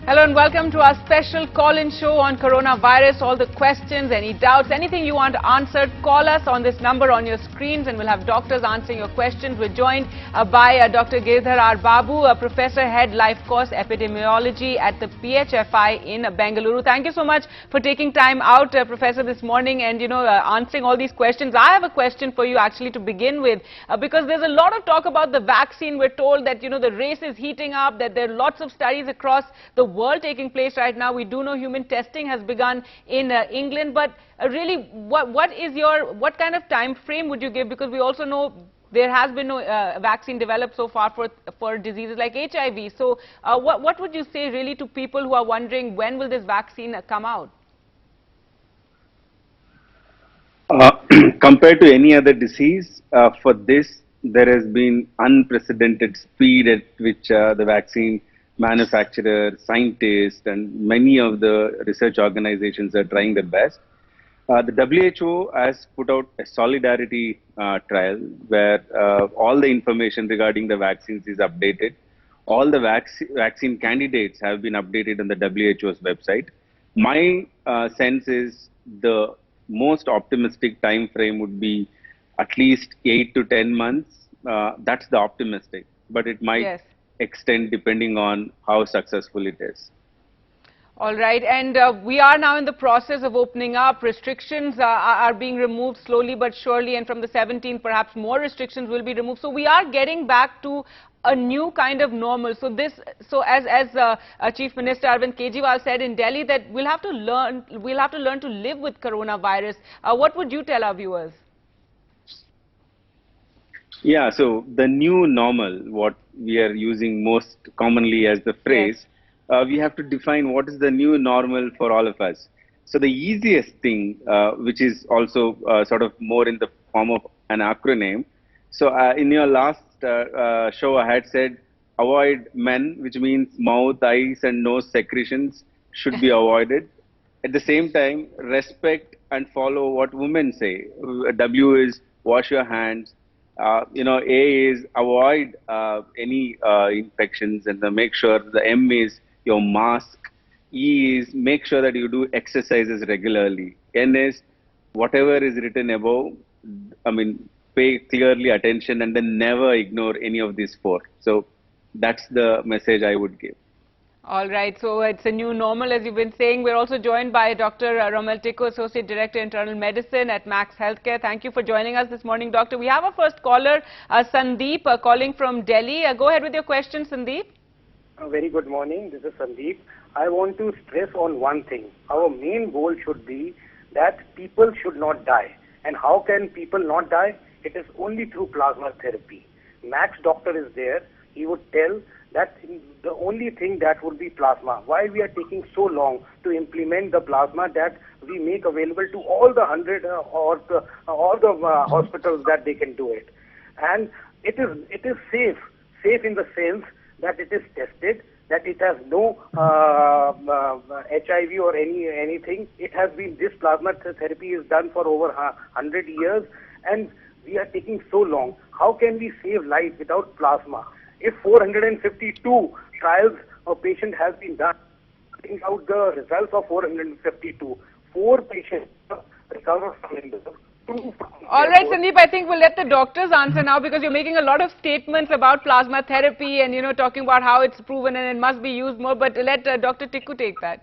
Hello and welcome to our special call-in show on coronavirus. All the questions, any doubts, anything you want answered, call us on this number on your screens and we'll have doctors answering your questions. We're joined by Dr. Giridhar Babu, a Professor Head Life Course Epidemiology at the PHFI in Bengaluru. Thank you so much for taking time out, Professor, this morning and, answering all these questions. I have a question for you actually to begin with because there's a lot of talk about the vaccine. We're told that, the race is heating up, that there are lots of studies across the world taking place right now. We do know human testing has begun in England, but really, what kind of time frame would you give? Because we also know there has been no vaccine developed so far for diseases like HIV. So, what would you say really to people who are wondering when will this vaccine come out? Compared to any other disease, for this there has been unprecedented speed at which the vaccine manufacturers, scientists, and many of the research organizations are trying their best. The WHO has put out a solidarity trial where all the information regarding the vaccines is updated. All the vaccine candidates have been updated on the WHO's website. My sense is the most optimistic time frame would be at least 8 to 10 months. That's the optimistic, but it might extend depending on how successful it is. All right, and we are now in the process of opening up. Restrictions are being removed slowly but surely, and from the 17th, perhaps more restrictions will be removed. So we are getting back to a new kind of normal. So as Chief Minister Arvind Kejriwal said in Delhi, that we'll have to learn to live with coronavirus. What would you tell our viewers? Yeah, so the new normal, what we are using most commonly as the phrase, we have to define what is the new normal for all of us. So the easiest thing, which is also sort of more in the form of an acronym. So in your last show, I had said avoid men, which means mouth, eyes, and nose secretions should be avoided. At the same time, respect and follow what women say. W is wash your hands. A is avoid any infections, and make sure the M is your mask. E is make sure that you do exercises regularly. N is whatever is written above, pay clearly attention and then never ignore any of these four. So that's the message I would give. All right, so it's a new normal, as you've been saying. We're also joined by Dr. Rommel Tickoo, Associate Director, Internal Medicine at Max Healthcare. Thank you for joining us this morning, Doctor. We have our first caller, Sandeep, calling from Delhi. Go ahead with your question, Sandeep. Very good morning. This is Sandeep. I want to stress on one thing. Our main goal should be that people should not die. And how can people not die? It is only through plasma therapy. Max doctor is there. He would tell that the only thing that would be plasma. Why we are taking so long to implement the plasma that we make available to all the 100 or all the hospitals that they can do it. And it is safe in the sense that it is tested, that it has no HIV or anything. It has been, this plasma therapy is done for over 100 years, and we are taking so long. How can we save life without plasma? If 452 trials of patient has been done, bring out the results of 452. 4 patients recover from it. All right, Sandeep, I think we'll let the doctors answer now because you're making a lot of statements about plasma therapy and, talking about how it's proven and it must be used more. But let Dr. Tickoo take that.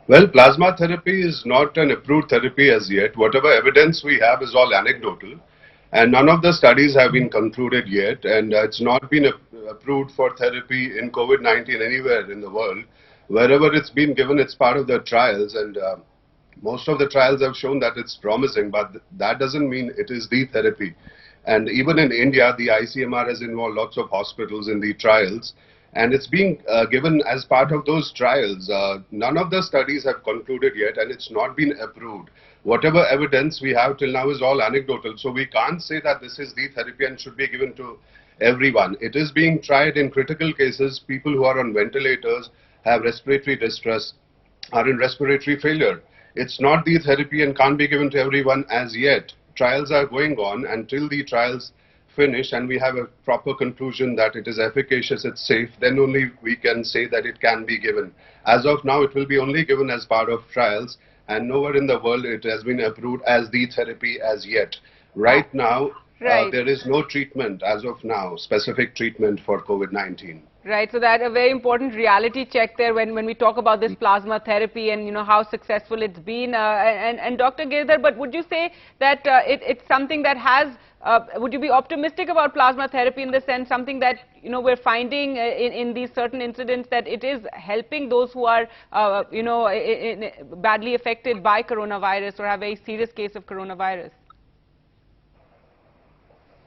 Well, plasma therapy is not an approved therapy as yet. Whatever evidence we have is all anecdotal. And none of the studies have been concluded yet, and it's not been approved for therapy in COVID-19 anywhere in the world. Wherever it's been given, it's part of the trials, and most of the trials have shown that it's promising, but that doesn't mean it is the therapy. And even in India, the ICMR has involved lots of hospitals in the trials, and it's being given as part of those trials. None of the studies have concluded yet, and it's not been approved. Whatever evidence we have till now is all anecdotal, so we can't say that this is the therapy and should be given to everyone. It is being tried in critical cases. People who are on ventilators, have respiratory distress, are in respiratory failure. It's not the therapy and can't be given to everyone as yet. Trials are going on. Until the trials finished and we have a proper conclusion that it is efficacious, it's safe, then only we can say that it can be given. As of now, it will be only given as part of trials, and nowhere in the world it has been approved as the therapy as yet. Right now, there is no treatment as of now, specific treatment for COVID-19. Right, so that a very important reality check there when we talk about this plasma therapy and how successful it's been. And Dr. Giridhar, but would you say that it's something that has, would you be optimistic about plasma therapy in the sense something that we're finding in these certain incidents that it is helping those who are badly affected by coronavirus or have a serious case of coronavirus?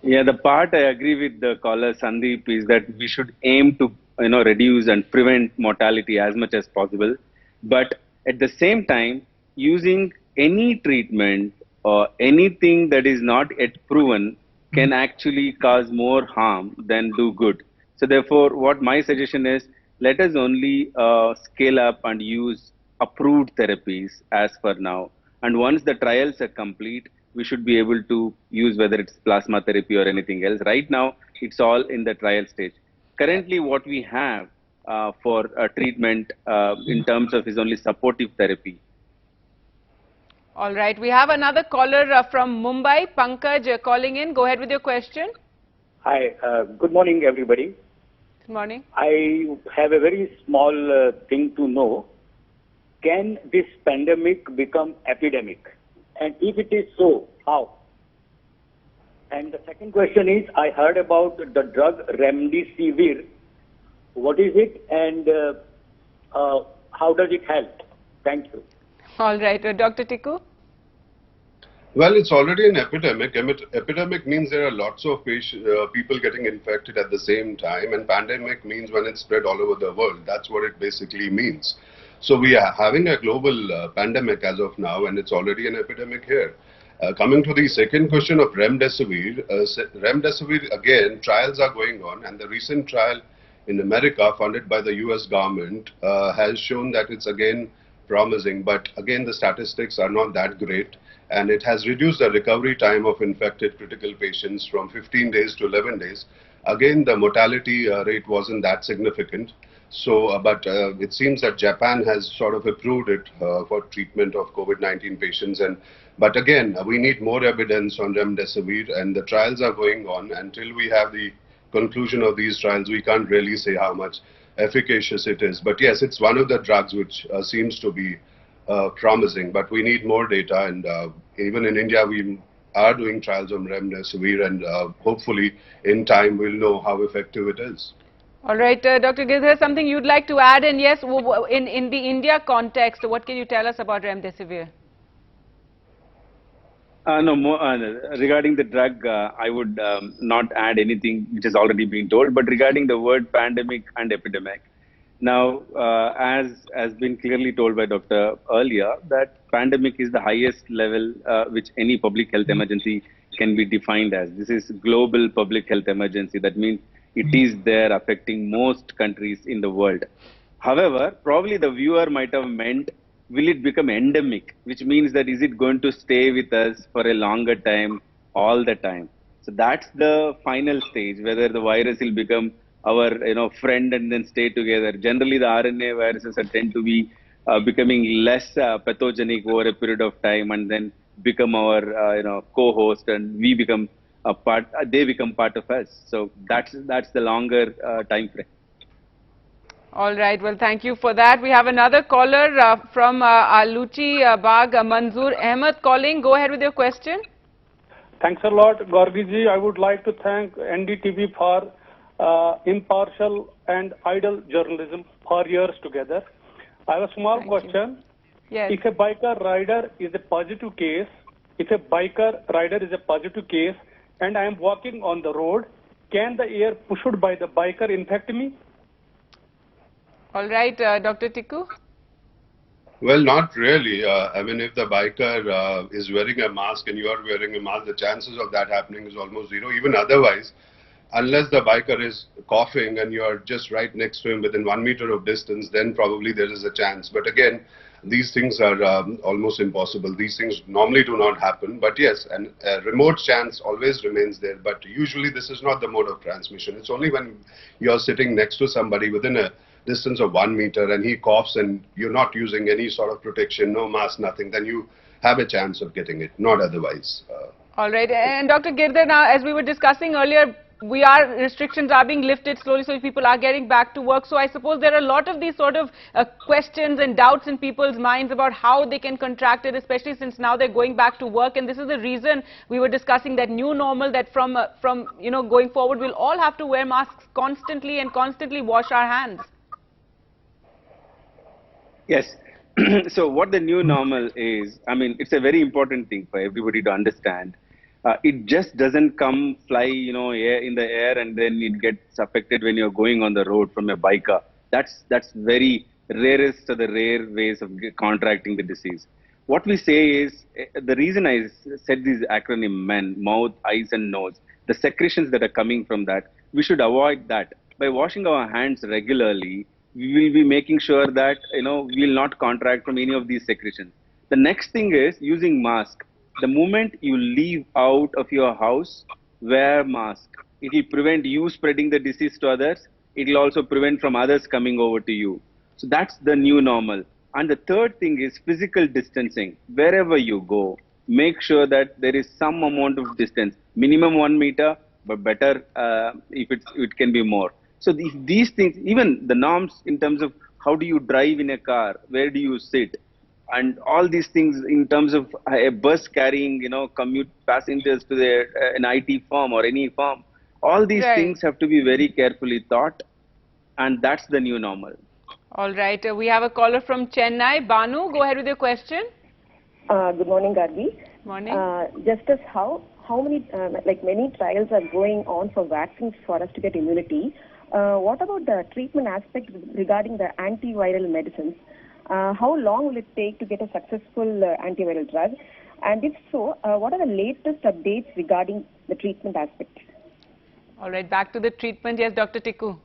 Yeah, the part I agree with the caller Sandeep is that we should aim to reduce and prevent mortality as much as possible. But at the same time, using any treatment or anything that is not yet proven can actually cause more harm than do good. So therefore, what my suggestion is, let us only scale up and use approved therapies as for now. And once the trials are complete, we should be able to use whether it's plasma therapy or anything else. Right now, it's all in the trial stage. Currently, what we have for treatment in terms of is only supportive therapy. All right, we have another caller from Mumbai, Pankaj, calling in. Go ahead with your question. Hi, good morning, everybody. Good morning. I have a very small thing to know. Can this pandemic become epidemic? And if it is so, how? And the second question is, I heard about the drug remdesivir. What is it and how does it help? Thank you. All right, Dr. Tickoo? Well, it's already an epidemic. Epidemic means there are lots of people getting infected at the same time, and pandemic means when it's spread all over the world. That's what it basically means. So we are having a global pandemic as of now, and it's already an epidemic here. Coming to the second question of remdesivir, remdesivir again, trials are going on, and the recent trial in America funded by the US government has shown that it's again promising, but again the statistics are not that great, and it has reduced the recovery time of infected critical patients from 15 days to 11 days. Again, the mortality rate wasn't that significant. So, but it seems that Japan has sort of approved it for treatment of COVID-19 patients. But again, we need more evidence on remdesivir, and the trials are going on. Until we have the conclusion of these trials, we can't really say how much efficacious it is. But yes, it's one of the drugs which seems to be promising. But we need more data, and even in India, we are doing trials on remdesivir, and hopefully in time we'll know how effective it is. All right, Dr. Giridhar, something you'd like to add? And yes, in the India context, what can you tell us about remdesivir? No, regarding the drug, I would not add anything which has already been told. But regarding the word pandemic and epidemic, now, as has been clearly told by Dr. earlier, that pandemic is the highest level which any public health emergency can be defined as. This is global public health emergency. That means it is there affecting most countries in the world. However, probably the viewer might have meant, will it become endemic? Which means that is it going to stay with us for a longer time, all the time? So that's the final stage, whether the virus will become our friend and then stay together. Generally, the RNA viruses tend to be becoming less pathogenic over a period of time, and then become our co-host, and we become a part. They become part of us. So that's the longer time frame. All right. Well, thank you for that. We have another caller from Aluchi Bagh, Manzoor Ahmed calling. Go ahead with your question. Thanks a lot, Gorgiji. I would like to thank NDTV for impartial and idle journalism for years together. I have a small question. Yes. If a biker rider is a positive case, and I am walking on the road, can the air pushed by the biker infect me? All right, Dr. Tickoo. Well, not really. I mean, if the biker is wearing a mask and you are wearing a mask, the chances of that happening is almost zero. Even otherwise, unless the biker is coughing and you are just right next to him within 1 meter of distance, then probably there is a chance. But again, these things are almost impossible. These things normally do not happen. But yes, a remote chance always remains there. But usually this is not the mode of transmission. It's only when you're sitting next to somebody within a distance of 1 meter and he coughs and you're not using any sort of protection, no mask, nothing, then you have a chance of getting it, not otherwise. All right. And Dr. Girdhar, now, as we were discussing earlier, restrictions are being lifted slowly, so people are getting back to work. So I suppose there are a lot of these sort of questions and doubts in people's minds about how they can contract it, especially since now they're going back to work. And this is the reason we were discussing that new normal, that from going forward, we'll all have to wear masks constantly and constantly wash our hands. Yes. So what the new normal is, I mean, it's a very important thing for everybody to understand. It just doesn't come fly, in the air and then it gets affected when you're going on the road from a biker. That's very rarest of the rare ways of contracting the disease. What we say is, the reason I said these acronym mouth, eyes and nose, the secretions that are coming from that, we should avoid that. By washing our hands regularly, we will be making sure that, we will not contract from any of these secretions. The next thing is using mask. The moment you leave out of your house, wear mask. It will prevent you spreading the disease to others. It will also prevent from others coming over to you. So that's the new normal. And the third thing is physical distancing. Wherever you go, make sure that there is some amount of distance, minimum 1 meter, but better if it can be more. So these things, even the norms in terms of how do you drive in a car, where do you sit, and all these things in terms of a bus carrying, commute passengers to an IT firm or any firm, all these things have to be very carefully thought, and that's the new normal. All right. We have a caller from Chennai. Banu, go ahead with your question. Good morning, Gargi. Morning. Just as how many, many trials are going on for vaccines for us to get immunity, what about the treatment aspect regarding the antiviral medicines? How long will it take to get a successful antiviral drug? And if so, what are the latest updates regarding the treatment aspect? All right, back to the treatment. Yes, Dr. Tickoo.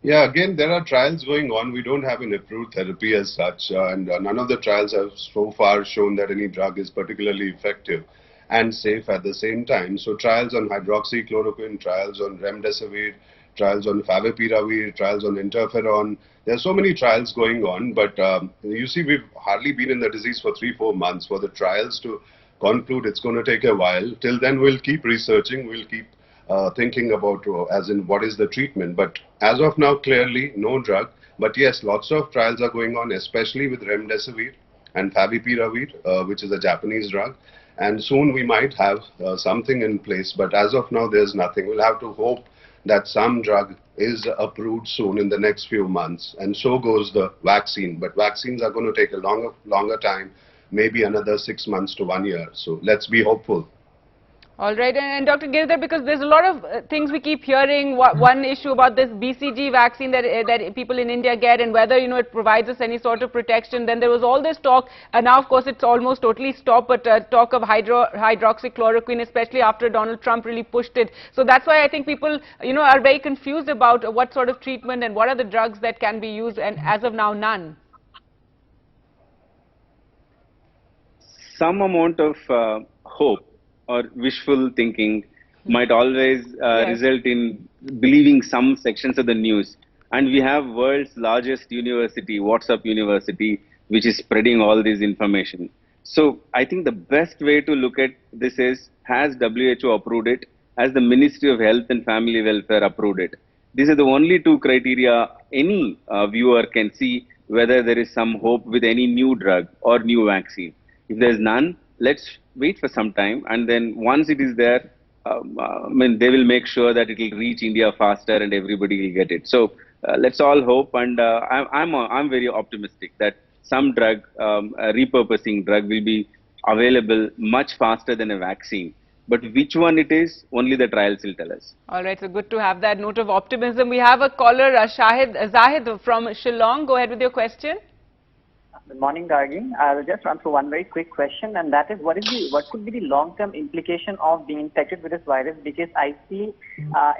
Yeah, again, there are trials going on. We don't have an approved therapy as such, and none of the trials have so far shown that any drug is particularly effective and safe at the same time. So trials on hydroxychloroquine, trials on remdesivir, trials on favipiravir, trials on interferon. There are so many trials going on, but you see, we've hardly been in the disease for 3-4 months. For the trials to conclude, it's going to take a while. Till then, we'll keep researching, we'll keep thinking about as in what is the treatment. But as of now, clearly, no drug. But yes, lots of trials are going on, especially with remdesivir and favipiravir, which is a Japanese drug. And soon we might have something in place. But as of now, there's nothing. We'll have to hope that some drug is approved soon in the next few months, and so goes the vaccine. But vaccines are going to take a longer time, maybe another 6 months to 1 year. So let's be hopeful. All right, and Dr. Giridhar, because there's a lot of things we keep hearing. One issue about this BCG vaccine that people in India get, and whether it provides us any sort of protection. Then there was all this talk, and now of course it's almost totally stopped. But talk of hydroxychloroquine, especially after Donald Trump really pushed it. So that's why I think people are very confused about what sort of treatment and what are the drugs that can be used, and as of now, none. Some amount of hope or wishful thinking might always result in believing some sections of the news. And we have world's largest university, WhatsApp University, which is spreading all this information. So I think the best way to look at this is, has WHO approved it? Has the Ministry of Health and Family Welfare approved it? These are the only two criteria any viewer can see whether there is some hope with any new drug or new vaccine. If there is none, let's wait for some time, and then once it is there, they will make sure that it will reach India faster and everybody will get it. So let's all hope, and I'm very optimistic that some drug, a repurposing drug, will be available much faster than a vaccine. But which one it is, only the trials will tell us. All right, so good to have that note of optimism. We have a caller, Zahid from Shillong. Go ahead with your question. Good morning, Gargi. I will just run through one very quick question, and that is, what could be the long-term implication of being infected with this virus? Because I see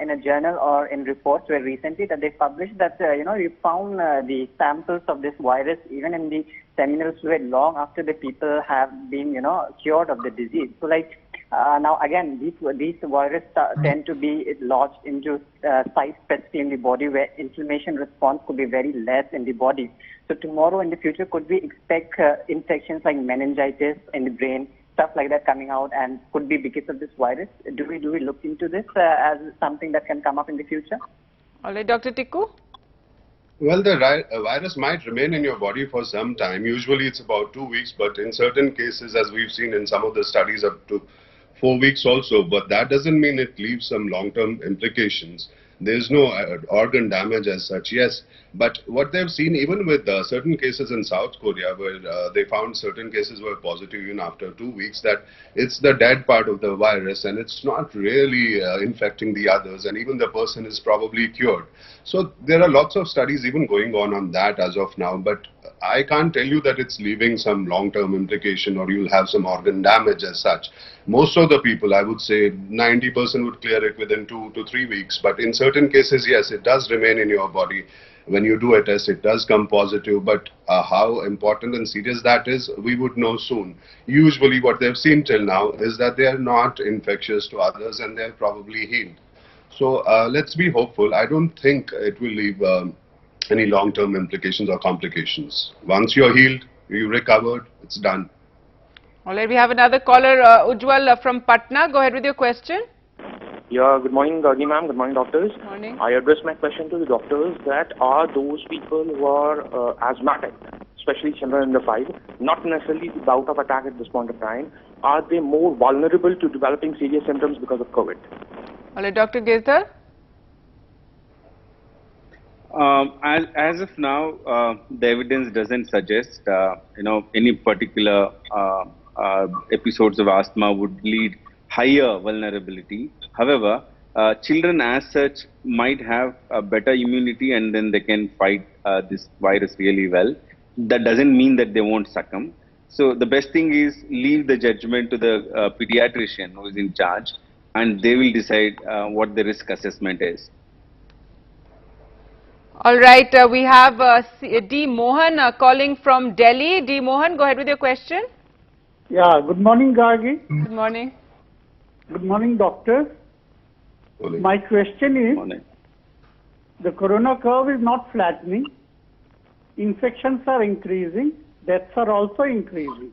in a journal or in reports where recently that they published that you found the samples of this virus even in the seminal fluid long after the people have been cured of the disease. So like now again, these viruses tend to be lodged into sites specifically in the body where inflammation response could be very less in the body. So tomorrow in the future, could we expect infections like meningitis in the brain, stuff like that coming out, and could be because of this virus? Do we look into this as something that can come up in the future? All right, Dr. Tickoo. Well, the virus might remain in your body for some time. Usually it's about 2 weeks, but in certain cases, as we've seen in some of the studies, up to 4 weeks also. But that doesn't mean it leaves some long-term implications. There's no organ damage as such, yes. But what they've seen, even with certain cases in South Korea, where they found certain cases were positive even after 2 weeks, that it's the dead part of the virus and it's not really infecting the others, and even the person is probably cured. So there are lots of studies even going on that as of now, but I can't tell you that it's leaving some long-term implication or you'll have some organ damage as such. Most of the people, I would say 90% would clear it within 2 to 3 weeks, but in certain cases, yes, it does remain in your body. When you do a test, it does come positive, but how important and serious that is, we would know soon. Usually what they've seen till now is that they are not infectious to others and they're probably healed. So let's be hopeful. I don't think it will leave any long-term implications or complications. Once you're healed, you recovered, it's done. All right, we have another caller, Ujjwal from Patna. Go ahead with your question. Yeah, good morning, Gargi ma'am. Good morning, doctors. Good morning. I address my question to the doctors that are those people who are asthmatic, especially children under 5, not necessarily the bout of attack at this point of time, are they more vulnerable to developing serious symptoms because of COVID? All right, Dr. Giridhar. As of now, the evidence doesn't suggest, any particular episodes of asthma would lead higher vulnerability. However, children as such might have a better immunity and then they can fight this virus really well. That doesn't mean that they won't succumb. So the best thing is leave the judgment to the pediatrician who is in charge, and they will decide what the risk assessment is. All right, we have D. Mohan calling from Delhi. D. Mohan, go ahead with your question. Yeah, good morning, Gargi. Good morning. Good morning, doctor. Morning. My question is, Morning. the corona curve is not flattening. Infections are increasing. Deaths are also increasing.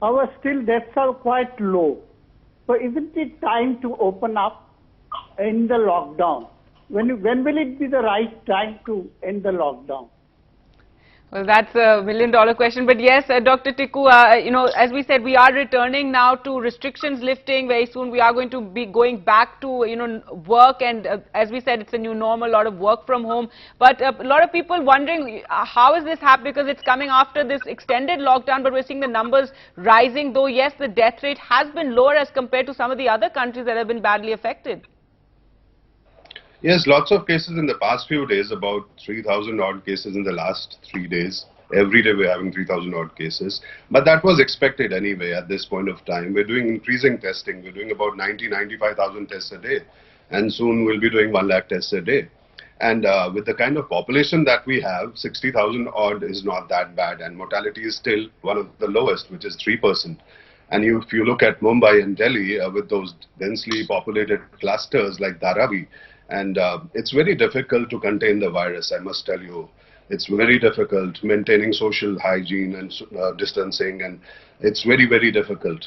However, still deaths are quite low. So isn't it time to open up, end the lockdown? When will it be the right time to end the lockdown? Well, that's a million-dollar question. But yes, Dr. Tickoo, as we said, we are returning now to restrictions lifting very soon. We are going to be going back to, work. And as we said, it's a new normal, a lot of work from home. But a lot of people wondering, how is this happening? Because it's coming after this extended lockdown, but we're seeing the numbers rising. Though, yes, the death rate has been lower as compared to some of the other countries that have been badly affected. Yes, lots of cases in the past few days, about 3,000 odd cases in the last 3 days. Every day we're having 3,000 odd cases. But that was expected anyway at this point of time. We're doing increasing testing. We're doing about 95,000 tests a day. And soon we'll be doing 1 lakh tests a day. And with the kind of population that we have, 60,000 odd is not that bad. And mortality is still one of the lowest, which is 3%. And if you look at Mumbai and Delhi with those densely populated clusters like Dharavi, and it's very difficult to contain the virus, I must tell you. It's very difficult maintaining social hygiene and distancing, and it's very, very difficult,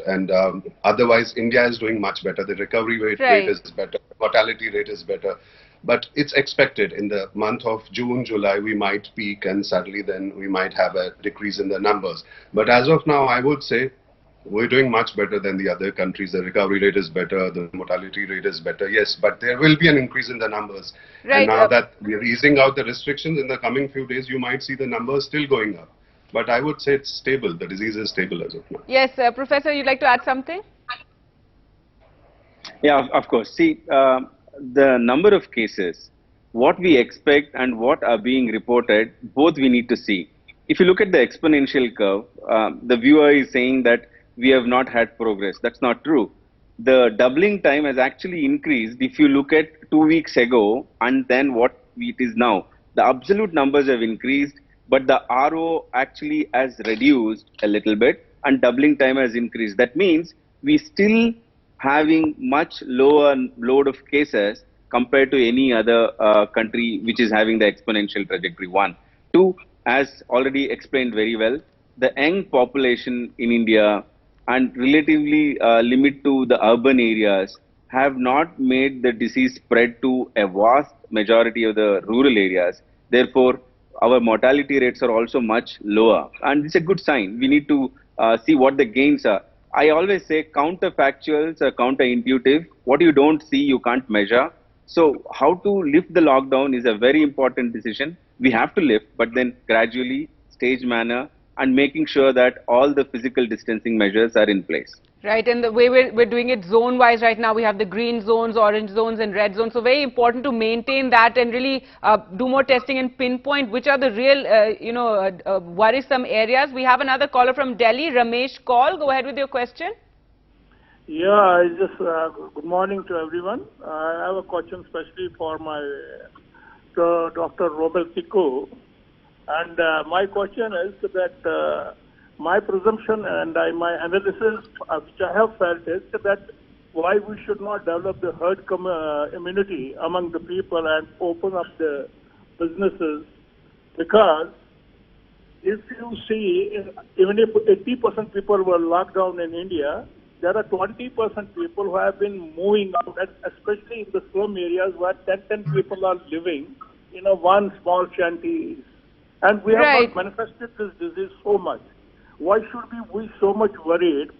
and otherwise India is doing much better. The recovery rate is better, mortality rate is better, but it's expected in the month of June, July, we might peak and suddenly then we might have a decrease in the numbers. But as of now, I would say we're doing much better than the other countries. The recovery rate is better, the mortality rate is better, yes, but there will be an increase in the numbers. Right. And now that we're easing out the restrictions, in the coming few days, you might see the numbers still going up. But I would say it's stable. The disease is stable as of now. Yes, Professor, you'd like to add something? Yeah, of course. See, the number of cases, what we expect and what are being reported, both we need to see. if you look at the exponential curve, the viewer is saying that we have not had progress. That's not true. The doubling time has actually increased if you look at 2 weeks ago and then what it is now. The absolute numbers have increased, but the RO actually has reduced a little bit and doubling time has increased. That means we still having much lower load of cases compared to any other country which is having the exponential trajectory. One. Two, as already explained very well, the young population in India and relatively limit to the urban areas have not made the disease spread to a vast majority of the rural areas. Therefore, our mortality rates are also much lower. And it's a good sign. We need to see what the gains are. I always say counterfactuals are counterintuitive. What you don't see, you can't measure. So how to lift the lockdown is a very important decision. We have to lift, but then gradually, stage manner, and making sure that all the physical distancing measures are in place. Right, and the way we're doing it zone-wise right now, we have the green zones, orange zones and red zones. So very important to maintain that and really do more testing and pinpoint which are the real, worrisome areas. We have another caller from Delhi, Ramesh Kaul. Go ahead with your question. Yeah, good morning to everyone. I have a question especially for my Dr. Rommel Tickoo. And my question is that my presumption and my analysis, which I have felt, is that why we should not develop the herd immunity among the people and open up the businesses. Because if you see, even if 80% people were locked down in India, there are 20% people who have been moving out, especially in the slum areas where 10 people are living in a one small shanty. And we have not manifested this disease so much. Why should we be so much worried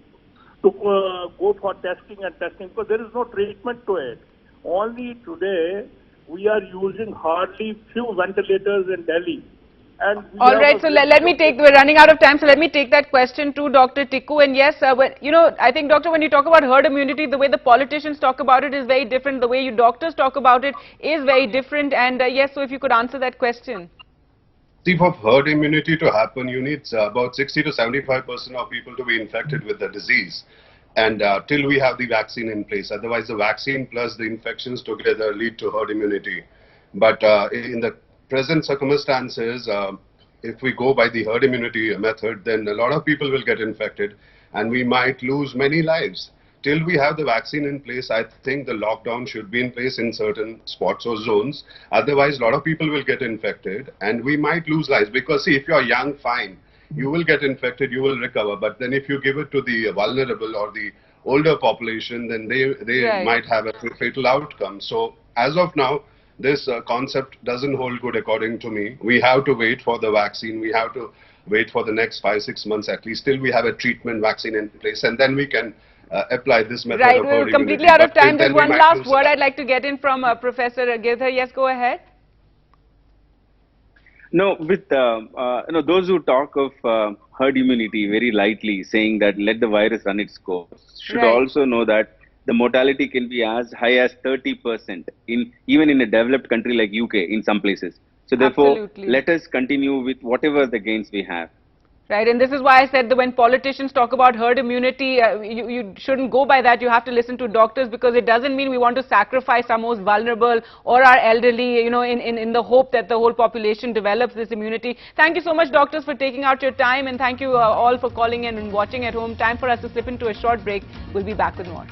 to go for testing and testing? Because there is no treatment to it. Only today, we are using hardly few ventilators in Delhi. And all right, so let me take, we're running out of time, so let me take that question to Dr. Tickoo. And yes, I think, Doctor, when you talk about herd immunity, the way the politicians talk about it is very different. The way you doctors talk about it is very different. And yes, so if you could answer that question. See, for herd immunity to happen, you need about 60 to 75% of people to be infected with the disease. And till we have the vaccine in place, otherwise the vaccine plus the infections together lead to herd immunity. But in the present circumstances, if we go by the herd immunity method, then a lot of people will get infected and we might lose many lives. Till we have the vaccine in place, I think the lockdown should be in place in certain spots or zones. Otherwise, a lot of people will get infected and we might lose lives. Because see, if you are young, fine, you will get infected, you will recover. But then if you give it to the vulnerable or the older population, then they might have a fatal outcome. So as of now, this concept doesn't hold good according to me. We have to wait for the vaccine. We have to wait for the next 5-6 months at least till we have a treatment vaccine in place, and then we can apply this method of herd immunity. We're completely out of time. There's one last word I'd like to get in from Professor Giridhar. Yes, go ahead. No, with those who talk of herd immunity very lightly, saying that let the virus run its course, should also know that the mortality can be as high as 30% even in a developed country like UK in some places. So therefore, let us continue with whatever the gains we have. Right, and this is why I said that when politicians talk about herd immunity, you shouldn't go by that. You have to listen to doctors, because it doesn't mean we want to sacrifice our most vulnerable or our elderly, in the hope that the whole population develops this immunity. Thank you so much, doctors, for taking out your time, and thank you all for calling in and watching at home. Time for us to slip into a short break. We'll be back with more.